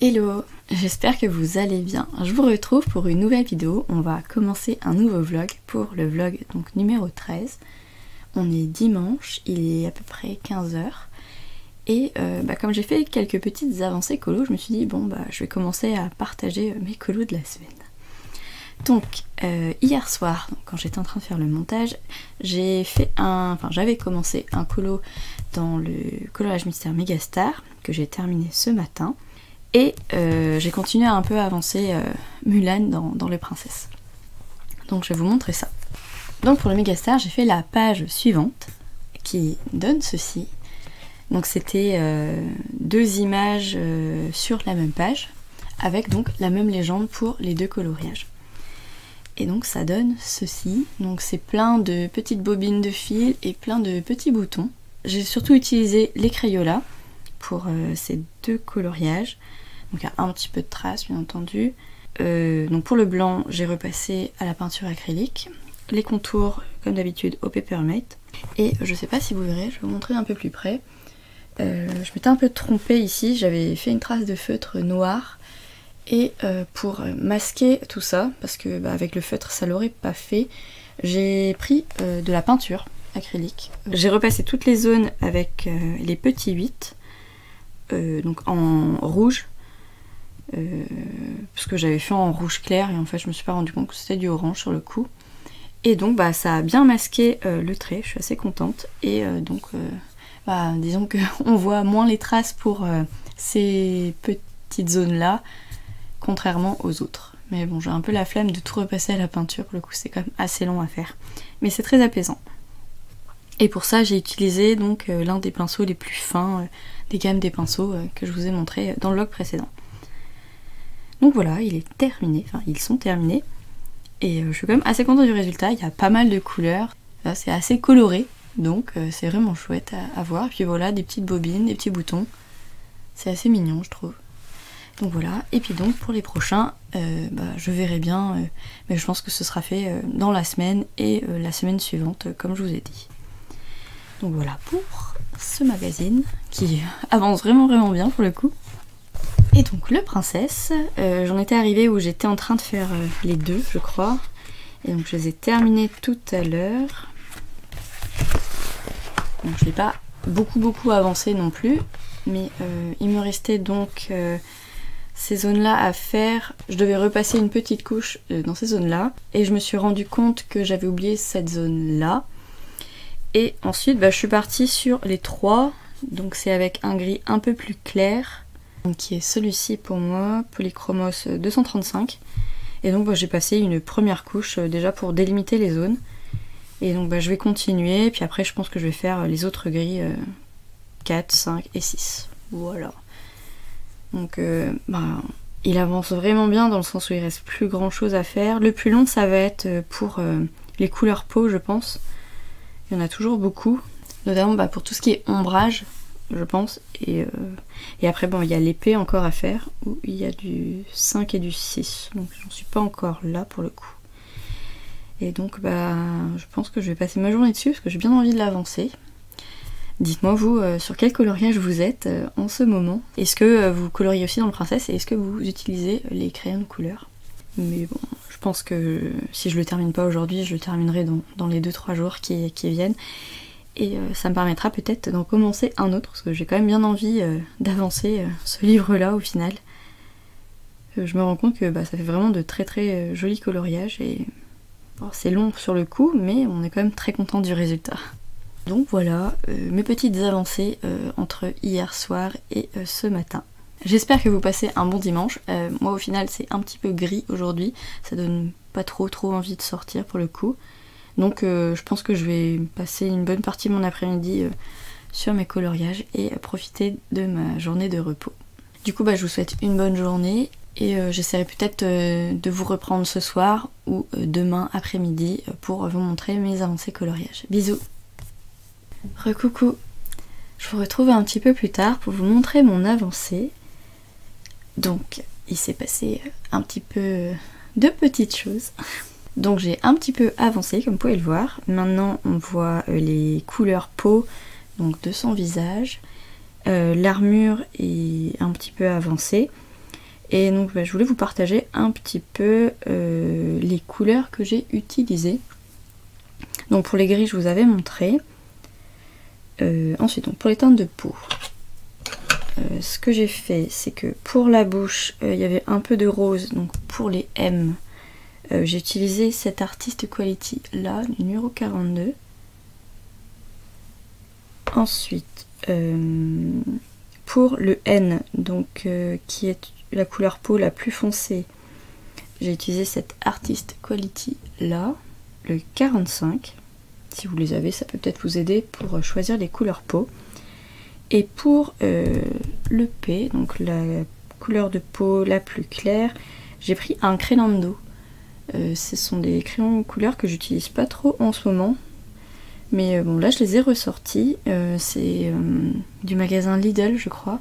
Hello, j'espère que vous allez bien. Je vous retrouve pour une nouvelle vidéo. On va commencer un nouveau vlog pour le vlog donc numéro 13. On est dimanche, il est à peu près 15 h. Et comme j'ai fait quelques petites avancées colo, je me suis dit bon je vais commencer à partager mes colos de la semaine. Donc hier soir, quand j'étais en train de faire le montage, j'avais commencé un colo dans le coloriage mystère Megastar que j'ai terminé ce matin. Et j'ai continué à un peu avancer Mulan dans les princesses. Donc je vais vous montrer ça. Donc pour le Megastar, j'ai fait la page suivante qui donne ceci. Donc c'était deux images sur la même page avec donc la même légende pour les deux coloriages. Et donc ça donne ceci. Donc c'est plein de petites bobines de fil et plein de petits boutons. J'ai surtout utilisé les Crayolas pour ces deux coloriages. Donc il y a un petit peu de traces bien entendu. Donc pour le blanc, j'ai repassé à la peinture acrylique. Les contours, comme d'habitude, au Papermate. Et je sais pas si vous verrez, je vais vous montrer un peu plus près. Je m'étais un peu trompée ici, j'avais fait une trace de feutre noir. Et pour masquer tout ça, parce que avec le feutre ça l'aurait pas fait, j'ai pris de la peinture acrylique. J'ai repassé toutes les zones avec les petits 8, donc en rouge. Parce que j'avais fait en rouge clair et en fait je me suis pas rendu compte que c'était du orange sur le coup. Et donc ça a bien masqué le trait, je suis assez contente. Et disons qu'on voit moins les traces pour ces petites zones là, contrairement aux autres. Mais bon, j'ai un peu la flemme de tout repasser à la peinture, pour le coup c'est quand même assez long à faire. Mais c'est très apaisant. Et pour ça j'ai utilisé donc l'un des pinceaux les plus fins des gammes des pinceaux que je vous ai montré dans le vlog précédent. Donc voilà, il est terminé, enfin ils sont terminés. Et je suis quand même assez contente du résultat, il y a pas mal de couleurs, c'est assez coloré, donc c'est vraiment chouette à voir. Puis voilà, des petites bobines, des petits boutons, c'est assez mignon je trouve. Donc voilà, et puis donc pour les prochains, je verrai bien, mais je pense que ce sera fait dans la semaine et la semaine suivante, comme je vous ai dit. Donc voilà pour ce magazine, qui avance vraiment bien pour le coup. Et donc le princesse, j'en étais arrivée où j'étais en train de faire les deux je crois. Et donc je les ai terminés tout à l'heure. Donc je n'ai pas beaucoup avancé non plus. Mais il me restait donc ces zones là à faire. Je devais repasser une petite couche dans ces zones là. Et je me suis rendu compte que j'avais oublié cette zone là. Et ensuite je suis partie sur les trois. Donc c'est avec un gris un peu plus clair, qui est celui-ci pour moi, Polychromos 235. Et donc j'ai passé une première couche déjà pour délimiter les zones. Et donc je vais continuer, puis après je pense que je vais faire les autres gris 4, 5 et 6. Voilà. Donc il avance vraiment bien dans le sens où il reste plus grand chose à faire. Le plus long ça va être pour les couleurs peau je pense. Il y en a toujours beaucoup, notamment pour tout ce qui est ombrage je pense, et après il y a l'épée encore à faire où il y a du 5 et du 6, donc j'en suis pas encore là pour le coup. Et donc je pense que je vais passer ma journée dessus parce que j'ai bien envie de l'avancer. Dites-moi vous sur quel coloriage vous êtes en ce moment. Est-ce que vous coloriez aussi dans le princesse et est-ce que vous utilisez les crayons de couleur? Mais bon, je pense que si je le termine pas aujourd'hui, je le terminerai dans les 2-3 jours qui viennent. Et ça me permettra peut-être d'en commencer un autre, parce que j'ai quand même bien envie d'avancer ce livre-là au final. Je me rends compte que ça fait vraiment de très jolis coloriages, et c'est long sur le coup, mais on est quand même très content du résultat. Donc voilà, mes petites avancées entre hier soir et ce matin. J'espère que vous passez un bon dimanche. Moi au final c'est un petit peu gris aujourd'hui, ça donne pas trop envie de sortir pour le coup. Donc je pense que je vais passer une bonne partie de mon après-midi sur mes coloriages et profiter de ma journée de repos. Du coup je vous souhaite une bonne journée et j'essaierai peut-être de vous reprendre ce soir ou demain après-midi pour vous montrer mes avancées coloriages. Bisous. Recoucou. Je vous retrouve un petit peu plus tard pour vous montrer mon avancée. Donc il s'est passé un petit peu de petites choses. Donc j'ai un petit peu avancé comme vous pouvez le voir. Maintenant on voit les couleurs peau donc de son visage. L'armure est un petit peu avancée. Et donc je voulais vous partager un petit peu les couleurs que j'ai utilisées. Donc pour les gris je vous avais montré. Ensuite donc pour les teintes de peau, ce que j'ai fait c'est que pour la bouche il y avait un peu de rose, donc pour les M j'ai utilisé cet Artist Quality là, numéro 42. Ensuite pour le N, donc qui est la couleur peau la plus foncée, j'ai utilisé cet Artist Quality là, le 45. Si vous les avez, ça peut peut-être vous aider pour choisir les couleurs peau. Et pour le P, donc la couleur de peau la plus claire, j'ai pris un Crayonado. Ce sont des crayons couleurs que j'utilise pas trop en ce moment. Mais bon, là je les ai ressortis. C'est du magasin Lidl, je crois.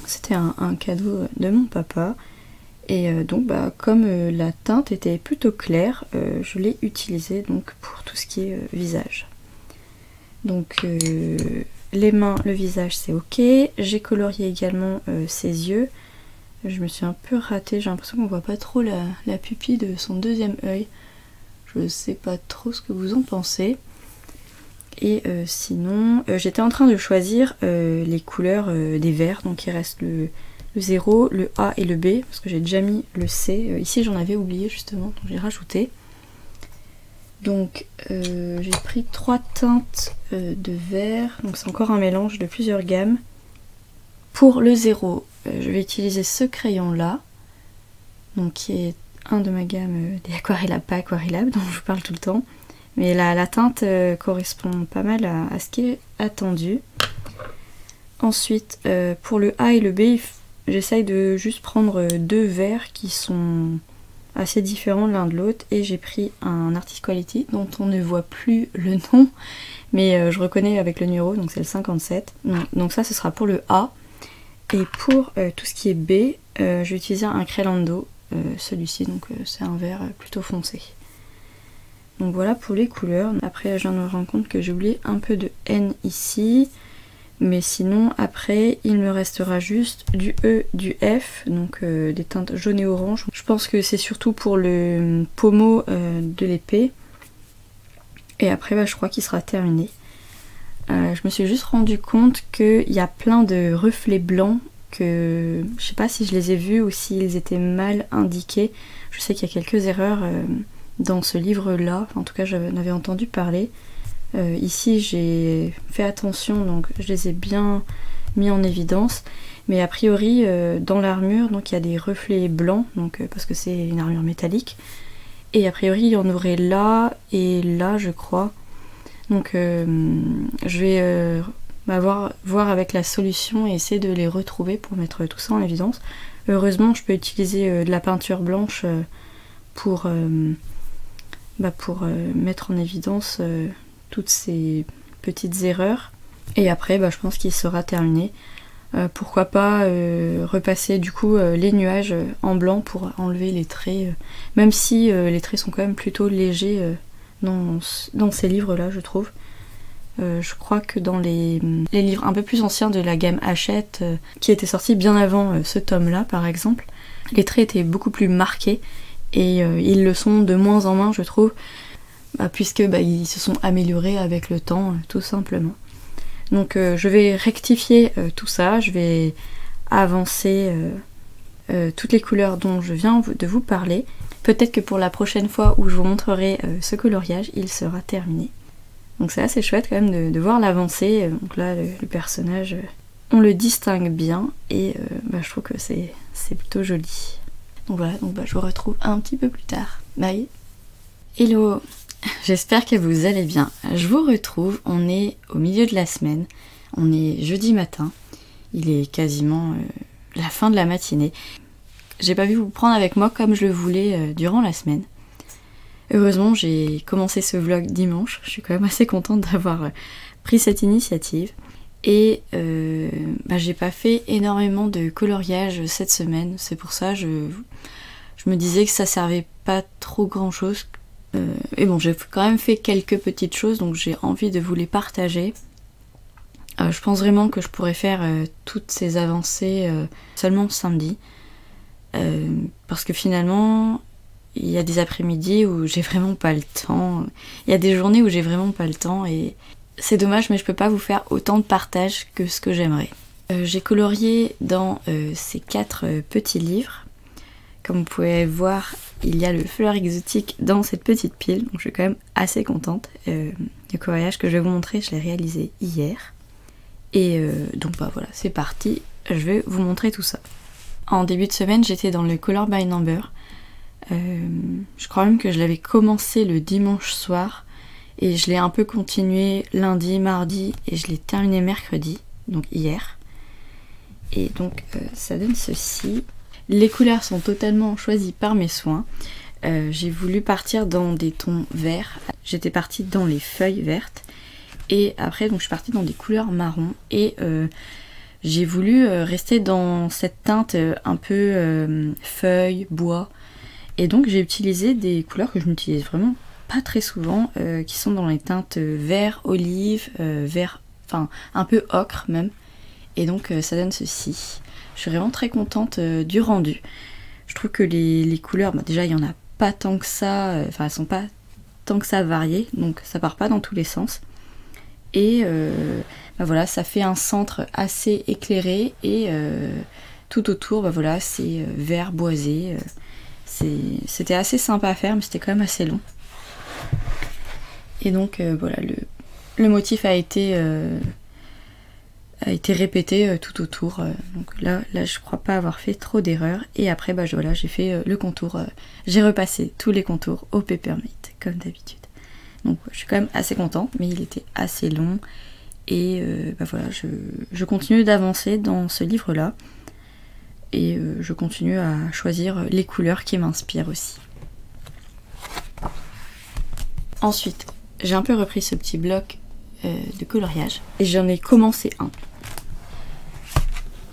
C'était un cadeau de mon papa. Et donc comme la teinte était plutôt claire, je l'ai utilisée donc pour tout ce qui est visage. Donc les mains, le visage c'est ok. J'ai colorié également ses yeux. Je me suis un peu ratée, j'ai l'impression qu'on voit pas trop la pupille de son deuxième œil. Je sais pas trop ce que vous en pensez. Et sinon, j'étais en train de choisir les couleurs des verts, donc il reste le 0, le A et le B, parce que j'ai déjà mis le C. Ici j'en avais oublié justement, donc j'ai rajouté. Donc j'ai pris 3 teintes de vert, donc c'est encore un mélange de plusieurs gammes. Pour le 0, je vais utiliser ce crayon là, donc qui est un de ma gamme des aquarellas pas aquarellables dont je vous parle tout le temps. Mais la teinte correspond pas mal à ce qui est attendu. Ensuite, pour le A et le B, j'essaye de juste prendre 2 verts qui sont assez différents l'un de l'autre. Et j'ai pris un Artist Quality dont on ne voit plus le nom, mais je reconnais avec le numéro, donc c'est le 57. Donc ça, ce sera pour le A. Et pour tout ce qui est B, je vais utiliser un Crayonado, celui-ci, donc c'est un vert plutôt foncé. Donc voilà pour les couleurs. Après je viens de me rendre compte que j'ai oublié un peu de N ici. Mais sinon après il me restera juste du E, du F, donc des teintes jaune et orange. Je pense que c'est surtout pour le pommeau de l'épée. Et après je crois qu'il sera terminé. Je me suis juste rendu compte qu'il y a plein de reflets blancs que je sais pas si je les ai vus ou s'ils étaient mal indiqués. Je sais qu'il y a quelques erreurs dans ce livre là, en tout cas j'en avais entendu parler. Ici j'ai fait attention, donc je les ai bien mis en évidence, mais a priori dans l'armure donc il y a des reflets blancs, donc parce que c'est une armure métallique, et a priori il y en aurait là et là je crois. Donc je vais voir avec la solution et essayer de les retrouver pour mettre tout ça en évidence. Heureusement je peux utiliser de la peinture blanche pour mettre en évidence toutes ces petites erreurs. Et après je pense qu'il sera terminé. Pourquoi pas repasser du coup les nuages en blanc pour enlever les traits, même si les traits sont quand même plutôt légers dans ces livres là je trouve. Je crois que dans les livres un peu plus anciens de la gamme Hachette, qui étaient sortis bien avant ce tome là par exemple, les traits étaient beaucoup plus marqués. Et ils le sont de moins en moins je trouve, puisque ils se sont améliorés avec le temps tout simplement. Donc je vais rectifier tout ça, je vais avancer toutes les couleurs dont je viens de vous parler. Peut-être que pour la prochaine fois où je vous montrerai ce coloriage, il sera terminé. Donc c'est assez chouette quand même de voir l'avancée. Donc là le personnage, on le distingue bien et je trouve que c'est plutôt joli. Donc voilà, je vous retrouve un petit peu plus tard. Bye. Hello, j'espère que vous allez bien. Je vous retrouve, on est au milieu de la semaine, on est jeudi matin, il est quasiment la fin de la matinée. J'ai pas pu vous prendre avec moi comme je le voulais durant la semaine. Heureusement j'ai commencé ce vlog dimanche, je suis quand même assez contente d'avoir pris cette initiative. Et j'ai pas fait énormément de coloriage cette semaine, c'est pour ça je me disais que ça servait pas trop grand chose. Et bon, j'ai quand même fait quelques petites choses, donc j'ai envie de vous les partager. Je pense vraiment que je pourrais faire toutes ces avancées seulement samedi. Parce que finalement, il y a des après-midi où j'ai vraiment pas le temps. Il y a des journées où j'ai vraiment pas le temps et c'est dommage, mais je peux pas vous faire autant de partage que ce que j'aimerais. J'ai colorié dans ces 4 petits livres. Comme vous pouvez voir, il y a le fleur exotique dans cette petite pile, donc je suis quand même assez contente. Le coloriage que je vais vous montrer, je l'ai réalisé hier. Et donc bah voilà, c'est parti, je vais vous montrer tout ça. En début de semaine, j'étais dans le Color by Number. Je crois même que je l'avais commencé le dimanche soir et je l'ai un peu continué lundi, mardi et je l'ai terminé mercredi, donc hier. Et donc ça donne ceci. Les couleurs sont totalement choisies par mes soins. J'ai voulu partir dans des tons verts. J'étais partie dans les feuilles vertes. Et après, donc, je suis partie dans des couleurs marron. Et j'ai voulu rester dans cette teinte un peu feuille, bois. Et donc, j'ai utilisé des couleurs que je n'utilise vraiment pas très souvent, qui sont dans les teintes vert, olive, vert, enfin un peu ocre même. Et donc, ça donne ceci. Je suis vraiment très contente du rendu. Je trouve que les couleurs, bah déjà il n'y en a pas tant que ça, enfin elles sont pas tant que ça variées, donc ça part pas dans tous les sens. Et bah voilà, ça fait un centre assez éclairé et tout autour, bah voilà, c'est vert boisé. C'était assez sympa à faire, mais c'était quand même assez long. Et donc voilà, le motif a été répété tout autour. Donc là je crois pas avoir fait trop d'erreurs. Et après bah voilà, j'ai fait le contour. J'ai repassé tous les contours au Peppermint comme d'habitude. Donc je suis quand même assez contente, mais il était assez long. Et bah voilà, je continue d'avancer dans ce livre là. Et je continue à choisir les couleurs qui m'inspirent aussi. Ensuite, j'ai un peu repris ce petit bloc de coloriage et j'en ai commencé un.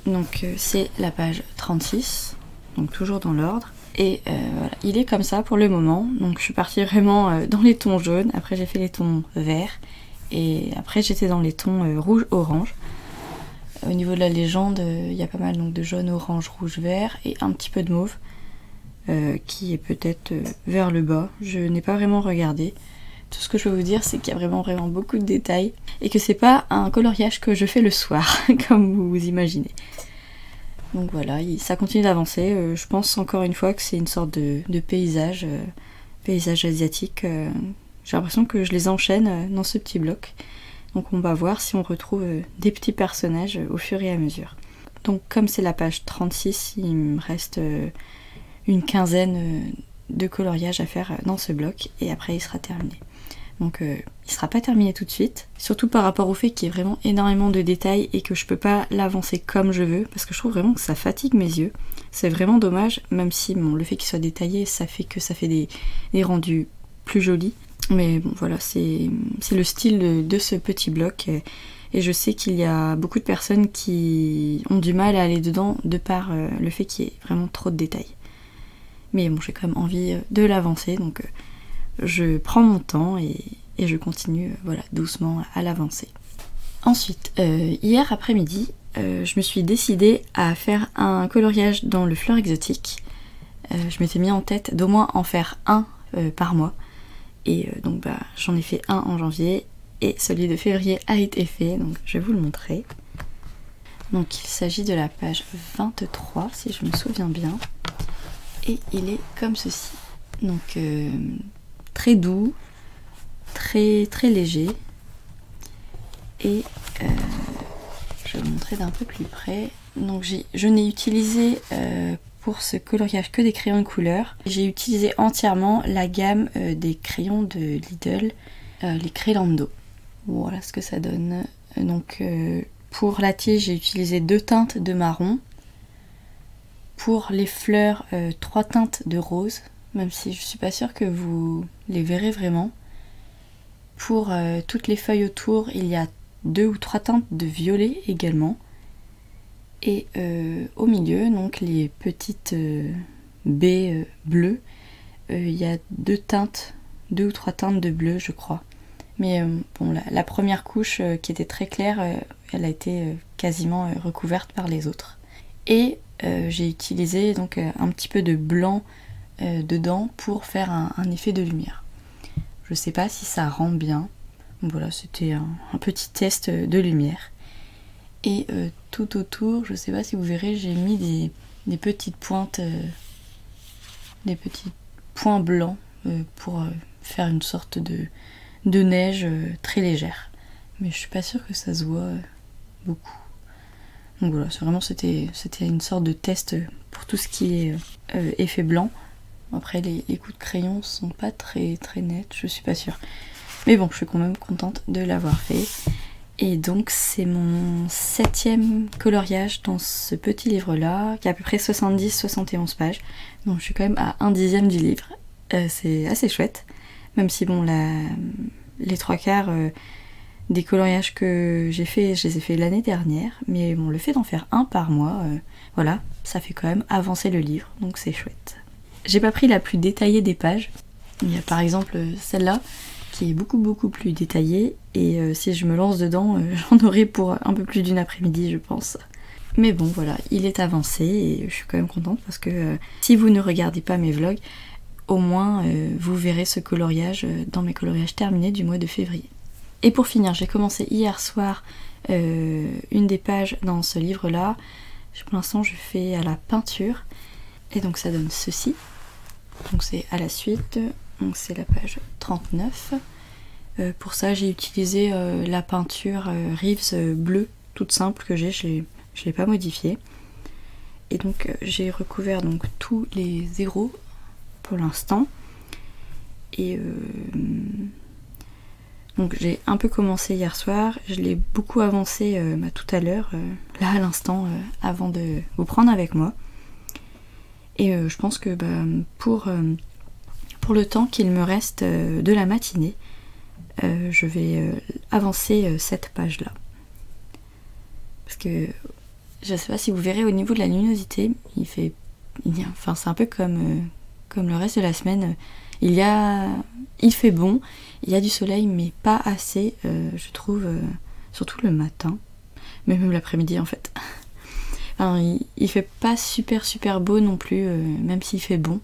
Donc c'est la page 36, donc toujours dans l'ordre. Et voilà, il est comme ça pour le moment. Donc je suis partie vraiment dans les tons jaunes, après j'ai fait les tons verts et après j'étais dans les tons rouge-orange. Au niveau de la légende, il y a pas mal donc, de jaune, orange, rouge, vert et un petit peu de mauve qui est peut-être vers le bas. Je n'ai pas vraiment regardé. Tout ce que je peux vous dire, c'est qu'il y a vraiment beaucoup de détails et que c'est pas un coloriage que je fais le soir, comme vous vous imaginez. Donc voilà, ça continue d'avancer. Je pense encore une fois que c'est une sorte de paysage, paysage asiatique. J'ai l'impression que je les enchaîne dans ce petit bloc. Donc on va voir si on retrouve des petits personnages au fur et à mesure. Donc comme c'est la page 36, il me reste une quinzaine de coloriages à faire dans ce bloc et après il sera terminé. Donc il sera pas terminé tout de suite, surtout par rapport au fait qu'il y ait vraiment énormément de détails et que je peux pas l'avancer comme je veux, parce que je trouve vraiment que ça fatigue mes yeux. C'est vraiment dommage, même si bon, le fait qu'il soit détaillé, ça fait que ça fait des rendus plus jolis. Mais bon voilà, c'est le style de ce petit bloc et je sais qu'il y a beaucoup de personnes qui ont du mal à aller dedans de par le fait qu'il y ait vraiment trop de détails. Mais bon, j'ai quand même envie de l'avancer, donc je prends mon temps et je continue voilà, doucement à l'avancer. Ensuite, hier après-midi, je me suis décidée à faire un coloriage dans le fleur exotique. Je m'étais mis en tête d'au moins en faire un par mois. Et donc bah, j'en ai fait un en janvier et celui de février a été fait, donc je vais vous le montrer. Donc il s'agit de la page 23 si je me souviens bien. Et il est comme ceci. Donc très doux, très léger. Et je vais vous montrer d'un peu plus près. Donc je n'ai utilisé pour ce coloriage que des crayons de couleur. J'ai utilisé entièrement la gamme des crayons de Lidl, les Crayando. Voilà ce que ça donne. Donc pour la tige, j'ai utilisé 2 teintes de marron. Pour les fleurs, 3 teintes de rose, même si je suis pas sûre que vous les verrez vraiment. Pour toutes les feuilles autour, il y a 2 ou 3 teintes de violet également. Et au milieu, donc les petites baies bleues, il y a 2 ou 3 teintes de bleu, je crois. Mais bon, la première couche qui était très claire, elle a été quasiment recouverte par les autres. Et j'ai utilisé donc un petit peu de blanc dedans pour faire un effet de lumière. Je sais pas si ça rend bien. Donc voilà, c'était un petit test de lumière. Et tout autour, je sais pas si vous verrez, j'ai mis des petites pointes, des petits points blancs pour faire une sorte de neige très légère. Mais je suis pas sûre que ça se voit beaucoup. Donc voilà, c'était une sorte de test pour tout ce qui est effet blanc. Après les coups de crayon sont pas très nets, je suis pas sûre. Mais bon, je suis quand même contente de l'avoir fait. Et donc c'est mon 7e coloriage dans ce petit livre là, qui a à peu près 70-71 pages. Donc je suis quand même à 1/10 du livre. C'est assez chouette. Même si bon, les 3/4 des coloriages que j'ai fait, je les ai fait l'année dernière. Mais bon, le fait d'en faire un par mois, voilà, ça fait quand même avancer le livre. Donc c'est chouette. J'ai pas pris la plus détaillée des pages. Il y a par exemple celle-là, qui est beaucoup plus détaillée, et si je me lance dedans, j'en aurai pour un peu plus d'une après-midi je pense. Mais bon voilà, il est avancé et je suis quand même contente parce que si vous ne regardez pas mes vlogs, au moins vous verrez ce coloriage dans mes coloriages terminés du mois de février. Et pour finir, j'ai commencé hier soir une des pages dans ce livre là. Pour l'instant je fais à la peinture et donc ça donne ceci. Donc c'est à la suite. Donc c'est la page 39. Pour ça j'ai utilisé la peinture Reeves bleue toute simple que j'ai, je l'ai pas modifiée. Et donc j'ai recouvert donc tous les zéros pour l'instant. Et donc j'ai un peu commencé hier soir, je l'ai beaucoup avancé tout à l'heure, là à l'instant, avant de vous prendre avec moi. Et je pense que pour le temps qu'il me reste de la matinée, je vais avancer cette page là. Parce que je sais pas si vous verrez au niveau de la luminosité, enfin c'est un peu comme le reste de la semaine. Il fait bon, il y a du soleil mais pas assez, je trouve, surtout le matin, mais même l'après-midi en fait. Alors, il fait pas super beau non plus, même s'il fait bon.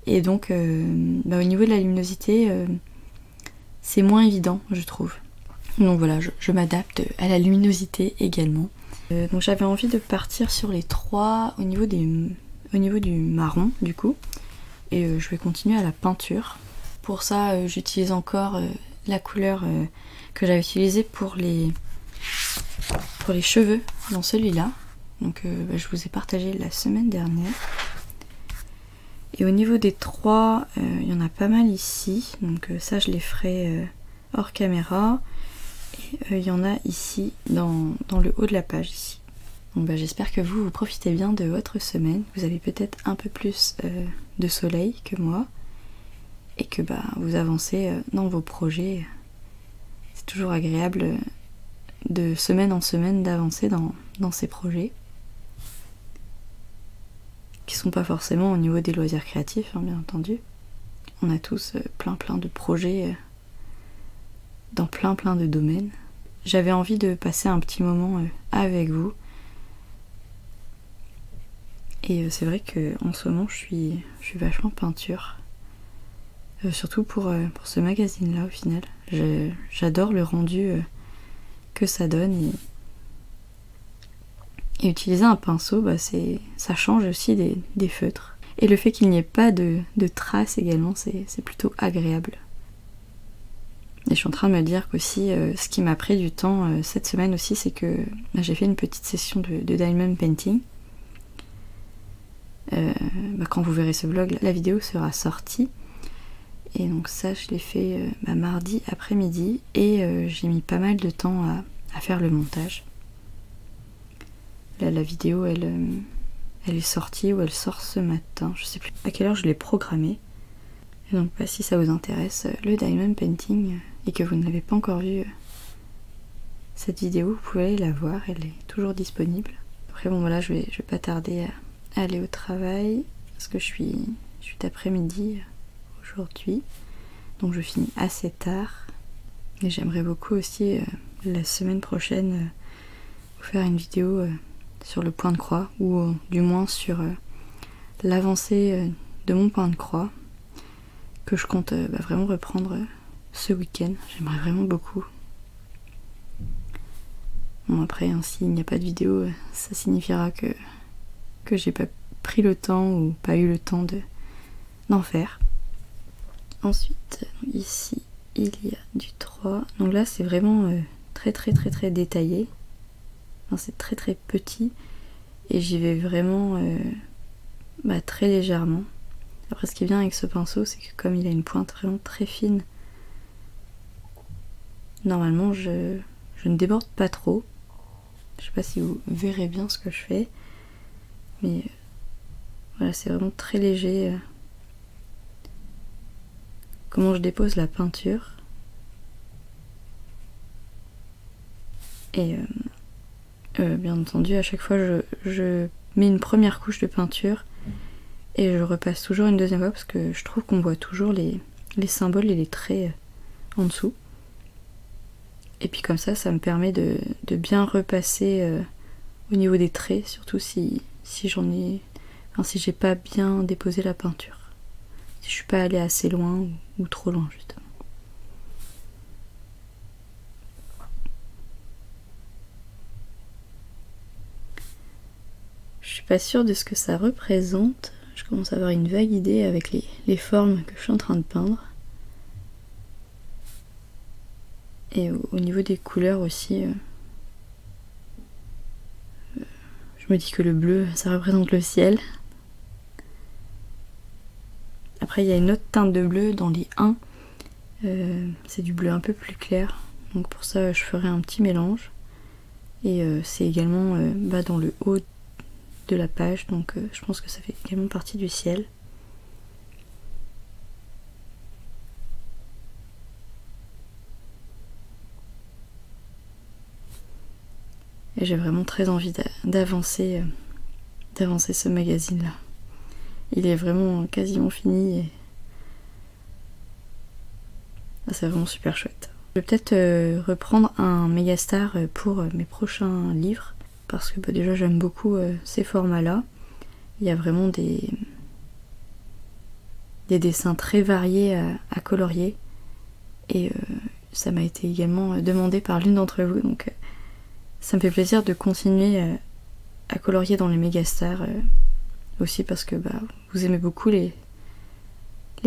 Et donc au niveau de la luminosité, c'est moins évident je trouve. Donc voilà, je m'adapte à la luminosité également. Donc j'avais envie de partir sur les 3 au niveau du marron du coup. Et je vais continuer à la peinture. Pour ça j'utilise encore la couleur que j'avais utilisée pour les cheveux dans celui-là. Donc je vous ai partagé la semaine dernière. Et au niveau des 3, il y en a pas mal ici. Donc ça je les ferai hors caméra. Et il y en a ici dans le haut de la page ici. Donc j'espère que vous profitez bien de votre semaine. Vous avez peut-être un peu plus de soleil que moi. Et que vous avancez dans vos projets. C'est toujours agréable de semaine en semaine d'avancer dans ces projets. Qui sont pas forcément au niveau des loisirs créatifs, hein, bien entendu. On a tous plein de projets dans plein de domaines. J'avais envie de passer un petit moment avec vous. Et c'est vrai que en ce moment je suis vachement peinture. Surtout pour ce magazine là au final. J'adore le rendu que ça donne. Et utiliser un pinceau, ça change aussi des feutres. Et le fait qu'il n'y ait pas de traces également, c'est plutôt agréable. Et je suis en train de me dire qu'aussi, ce qui m'a pris du temps cette semaine aussi, c'est que j'ai fait une petite session de diamond painting. Quand vous verrez ce vlog, la vidéo sera sortie. Et donc ça, je l'ai fait mardi après-midi. Et j'ai mis pas mal de temps à faire le montage. Là, la vidéo, elle est sortie ou elle sort ce matin. Je sais plus à quelle heure je l'ai programmée. Et donc, si ça vous intéresse, le diamond painting, et que vous n'avez pas encore vu cette vidéo, vous pouvez aller la voir. Elle est toujours disponible. Après, bon, voilà, je vais pas tarder à aller au travail. Parce que je suis d'après-midi aujourd'hui. Donc, je finis assez tard. Et j'aimerais beaucoup aussi la semaine prochaine vous faire une vidéo sur le point de croix, ou du moins sur l'avancée de mon point de croix, que je compte vraiment reprendre ce week-end. J'aimerais vraiment beaucoup. Bon, après, hein, s'il n'y a pas de vidéo, ça signifiera que j'ai pas pris le temps ou pas eu le temps d'en faire. Ensuite, ici, il y a du 3. Donc là, c'est vraiment très détaillé. Enfin, c'est très petit. Et j'y vais vraiment très légèrement. Après, ce qui est bien avec ce pinceau, c'est que comme il a une pointe vraiment très fine, normalement, je ne déborde pas trop. Je sais pas si vous verrez bien ce que je fais. Mais voilà, c'est vraiment très léger. Comment je dépose la peinture. Et bien entendu, à chaque fois, je mets une première couche de peinture et je repasse toujours une deuxième fois parce que je trouve qu'on voit toujours les symboles et les traits en dessous. Et puis comme ça me permet de bien repasser au niveau des traits, surtout si j'en ai... Enfin, si j'ai pas bien déposé la peinture. Si je suis pas allée assez loin ou trop loin, justement. Je suis pas sûre de ce que ça représente. Je commence à avoir une vague idée avec les formes que je suis en train de peindre. Et au niveau des couleurs aussi, je me dis que le bleu, ça représente le ciel. Après, il y a une autre teinte de bleu dans les 1. C'est du bleu un peu plus clair. Donc pour ça, je ferai un petit mélange. Et c'est également dans le haut de la page. Donc je pense que ça fait également partie du ciel. Et j'ai vraiment très envie d'avancer ce magazine-là. Il est vraiment quasiment fini et c'est vraiment super chouette. Je vais peut-être reprendre un Megastar pour mes prochains livres parce que déjà j'aime beaucoup ces formats-là. Il y a vraiment des dessins très variés à colorier et ça m'a été également demandé par l'une d'entre vous, donc ça me fait plaisir de continuer à colorier dans les Megastars aussi parce que vous aimez beaucoup les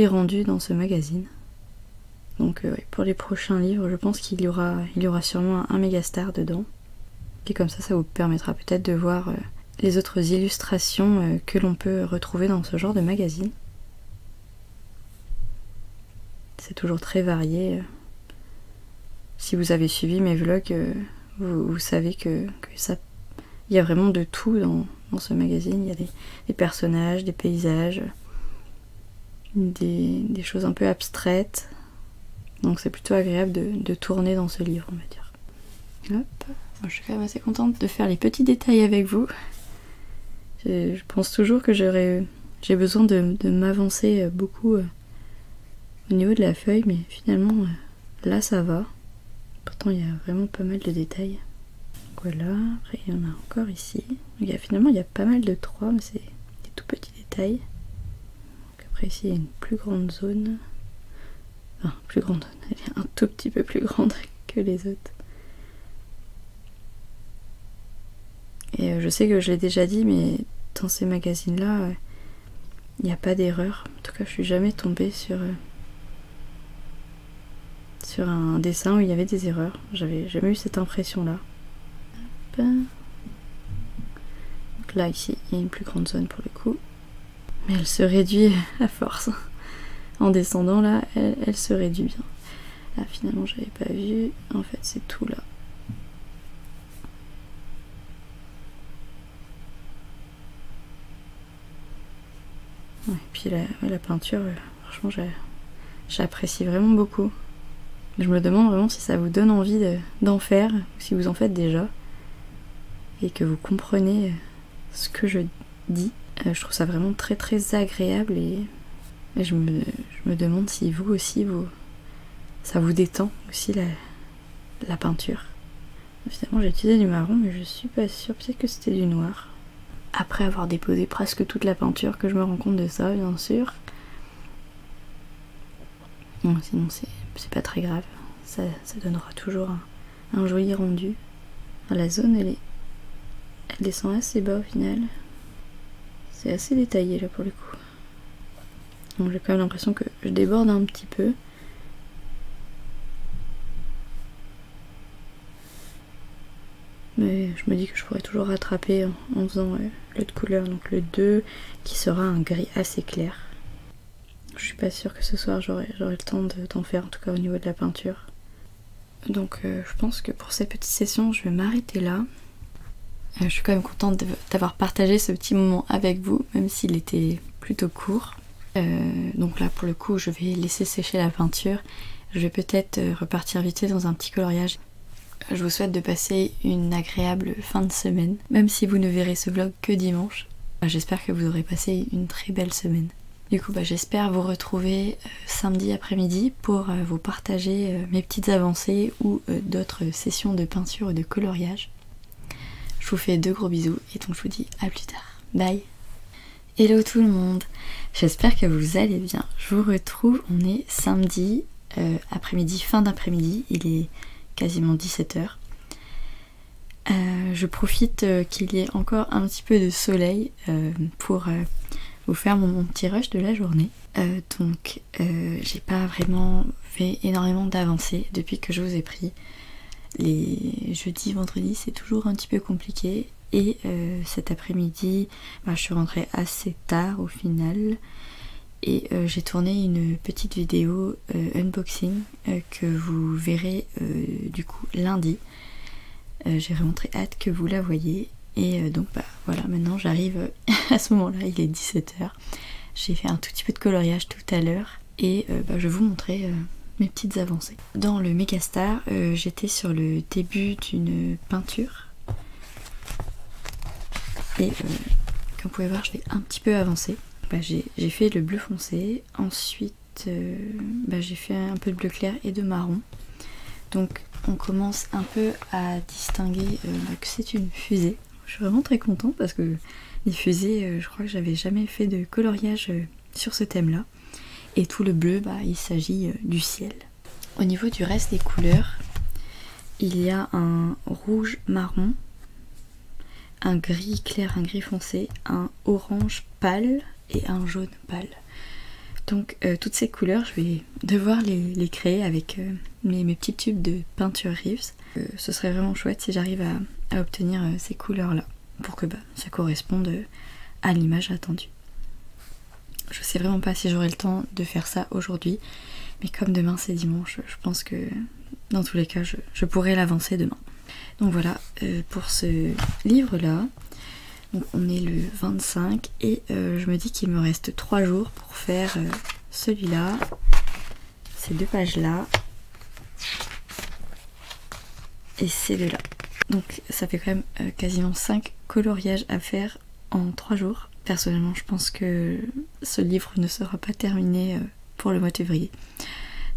rendus dans ce magazine. Donc pour les prochains livres, je pense qu'il y aura sûrement un Megastar dedans. Et comme ça vous permettra peut-être de voir les autres illustrations que l'on peut retrouver dans ce genre de magazine. C'est toujours très varié. Si vous avez suivi mes vlogs, vous savez que il y a vraiment de tout dans ce magazine. Il y a des personnages, des paysages, des choses un peu abstraites. Donc c'est plutôt agréable de tourner dans ce livre, on va dire. Hop. Moi, je suis quand même assez contente de faire les petits détails avec vous. Je pense toujours que j'ai besoin de m'avancer beaucoup au niveau de la feuille, mais finalement là ça va. Pourtant il y a vraiment pas mal de détails. Voilà, après il y en a encore ici. Finalement il y a pas mal de 3, mais c'est des tout petits détails. Donc après ici il y a une plus grande zone. Enfin, plus grande, elle est un tout petit peu plus grande que les autres. Et je sais que je l'ai déjà dit, mais dans ces magazines-là, il n'y a pas d'erreur. En tout cas, je suis jamais tombée sur un dessin où il y avait des erreurs. J'avais jamais eu cette impression-là. Donc là, ici, il y a une plus grande zone pour le coup. Mais elle se réduit à force. En descendant, là, elle se réduit bien. Là, finalement, j'avais pas vu. En fait, c'est tout là. Ouais, et puis la peinture, franchement, j'apprécie vraiment beaucoup. Je me demande vraiment si ça vous donne envie d'en faire, ou si vous en faites déjà, et que vous comprenez ce que je dis. Je trouve ça vraiment très agréable et je me demande si vous aussi, Ça vous détend aussi la peinture. Finalement j'ai utilisé du marron mais je suis pas sûre, peut-être que c'était du noir. Après avoir déposé presque toute la peinture que je me rends compte de ça bien sûr. Non, sinon c'est pas très grave, ça donnera toujours un joli rendu. La zone elle descend assez bas au final. C'est assez détaillé là pour le coup. Donc j'ai quand même l'impression que je déborde un petit peu. Mais je me dis que je pourrais toujours rattraper en faisant l'autre couleur, donc le 2 qui sera un gris assez clair. Je suis pas sûre que ce soir j'aurai le temps d'en faire, en tout cas au niveau de la peinture. Donc je pense que pour cette petite session je vais m'arrêter là. Je suis quand même contente d'avoir partagé ce petit moment avec vous, même s'il était plutôt court. Donc là pour le coup je vais laisser sécher la peinture. Je vais peut-être repartir vite fait dans un petit coloriage. Je vous souhaite de passer une agréable fin de semaine, même si vous ne verrez ce vlog que dimanche. J'espère que vous aurez passé une très belle semaine. Du coup j'espère vous retrouver samedi après-midi pour vous partager mes petites avancées ou d'autres sessions de peinture ou de coloriage. Je vous fais de gros bisous et donc je vous dis à plus tard. Bye. Hello tout le monde, j'espère que vous allez bien. Je vous retrouve, on est samedi après-midi, fin d'après-midi, il est quasiment 17 h. Je profite qu'il y ait encore un petit peu de soleil pour vous faire mon petit rush de la journée. Donc j'ai pas vraiment fait énormément d'avancées depuis que je vous ai pris. Les jeudis, vendredis c'est toujours un petit peu compliqué et cet après-midi je suis rentrée assez tard au final et j'ai tourné une petite vidéo unboxing que vous verrez du coup lundi. J'ai vraiment très hâte que vous la voyez et donc voilà, maintenant j'arrive à ce moment là, il est 17 h. J'ai fait un tout petit peu de coloriage tout à l'heure et je vais vous montrer mes petites avancées. Dans le Megastar, j'étais sur le début d'une peinture et comme vous pouvez voir je l'ai un petit peu avancé. J'ai fait le bleu foncé, ensuite j'ai fait un peu de bleu clair et de marron. Donc on commence un peu à distinguer que c'est une fusée. Je suis vraiment très contente parce que les fusées, je crois que j'avais jamais fait de coloriage sur ce thème là. Et tout le bleu, il s'agit du ciel. Au niveau du reste des couleurs, il y a un rouge marron, un gris clair, un gris foncé, un orange pâle et un jaune pâle. Donc toutes ces couleurs, je vais devoir les créer avec mes petits tubes de peinture Reeves. Ce serait vraiment chouette si j'arrive à obtenir ces couleurs là pour que ça corresponde à l'image attendue. Je sais vraiment pas si j'aurai le temps de faire ça aujourd'hui, mais comme demain c'est dimanche, je pense que dans tous les cas je pourrai l'avancer demain. Donc voilà pour ce livre là. Donc on est le 25 et je me dis qu'il me reste 3 jours pour faire celui-là, ces 2 pages là et ces 2 là. Donc ça fait quand même quasiment 5 coloriages à faire en 3 jours. Personnellement je pense que ce livre ne sera pas terminé pour le mois de février.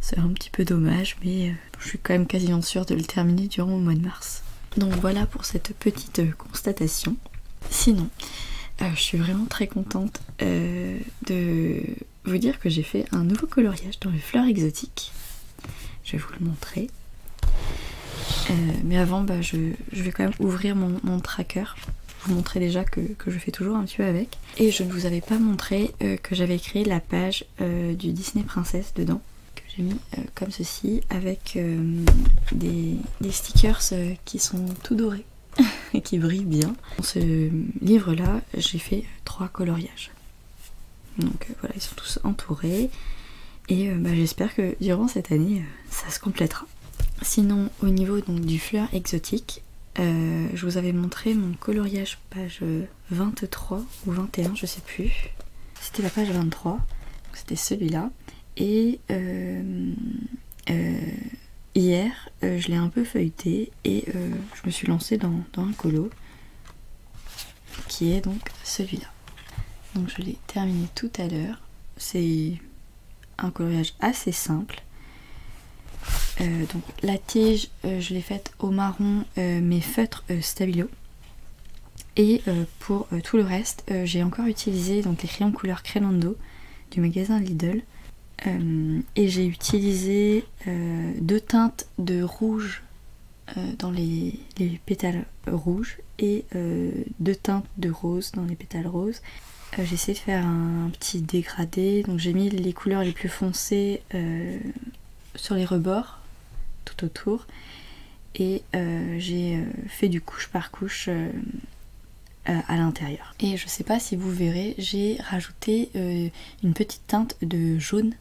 C'est un petit peu dommage mais je suis quand même quasiment sûre de le terminer durant le mois de mars. Donc voilà pour cette petite constatation. Sinon, je suis vraiment très contente de vous dire que j'ai fait un nouveau coloriage dans les fleurs exotiques. Je vais vous le montrer. Mais avant, je vais quand même ouvrir mon tracker. Vous montrer déjà que je fais toujours un petit peu avec. Et je ne vous avais pas montré que j'avais créé la page du Disney Princess dedans. Que j'ai mis comme ceci avec des stickers qui sont tout dorés. Et qui brille bien. Dans ce livre là j'ai fait 3 coloriages, donc voilà, ils sont tous entourés et j'espère que durant cette année ça se complétera. Sinon au niveau donc du fleur exotique, je vous avais montré mon coloriage page 23 ou 21, je sais plus, c'était la page 23, c'était celui-là et hier, je l'ai un peu feuilleté et je me suis lancée dans un colo qui est donc celui-là. Donc je l'ai terminé tout à l'heure. C'est un coloriage assez simple. Donc la tige, je l'ai faite au marron, mais feutre Stabilo. Et pour tout le reste, j'ai encore utilisé donc, les crayons couleur Crayonlando du magasin Lidl. Et j'ai utilisé 2 teintes de rouge dans les pétales rouges et 2 teintes de rose dans les pétales roses. J'ai essayé de faire un petit dégradé, donc j'ai mis les couleurs les plus foncées sur les rebords tout autour et j'ai fait du couche par couche à l'intérieur. Et je sais pas si vous verrez, j'ai rajouté une petite teinte de jaune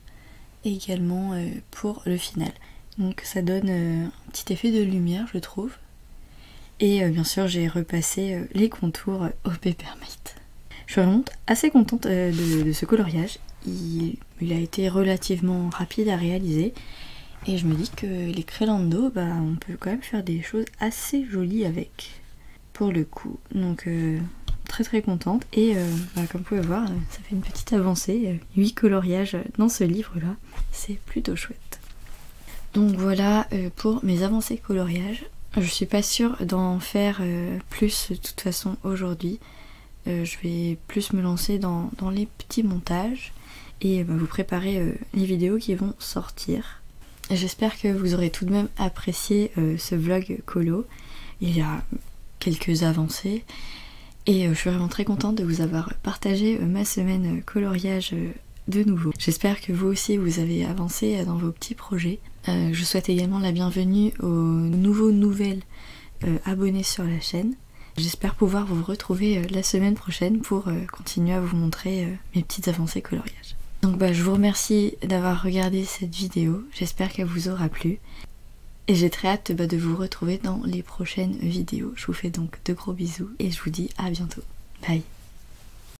également pour le final. Donc ça donne un petit effet de lumière, je trouve. Et bien sûr j'ai repassé les contours au Peppermint. Je suis vraiment assez contente de ce coloriage. Il a été relativement rapide à réaliser. Et je me dis que les Crayonlando, on peut quand même faire des choses assez jolies avec. Pour le coup. Donc très contente. Et comme vous pouvez voir, ça fait une petite avancée. 8 coloriages dans ce livre-là. C'est plutôt chouette. Donc voilà pour mes avancées coloriage. Je suis pas sûre d'en faire plus de toute façon aujourd'hui. Je vais plus me lancer dans les petits montages et vous préparer les vidéos qui vont sortir. J'espère que vous aurez tout de même apprécié ce vlog colo. Il y a quelques avancées et je suis vraiment très contente de vous avoir partagé ma semaine coloriage de nouveau. J'espère que vous aussi vous avez avancé dans vos petits projets. Je souhaite également la bienvenue aux nouvelles abonnés sur la chaîne. J'espère pouvoir vous retrouver la semaine prochaine pour continuer à vous montrer mes petites avancées coloriage. Donc je vous remercie d'avoir regardé cette vidéo, j'espère qu'elle vous aura plu. Et j'ai très hâte de vous retrouver dans les prochaines vidéos. Je vous fais donc de gros bisous et je vous dis à bientôt. Bye!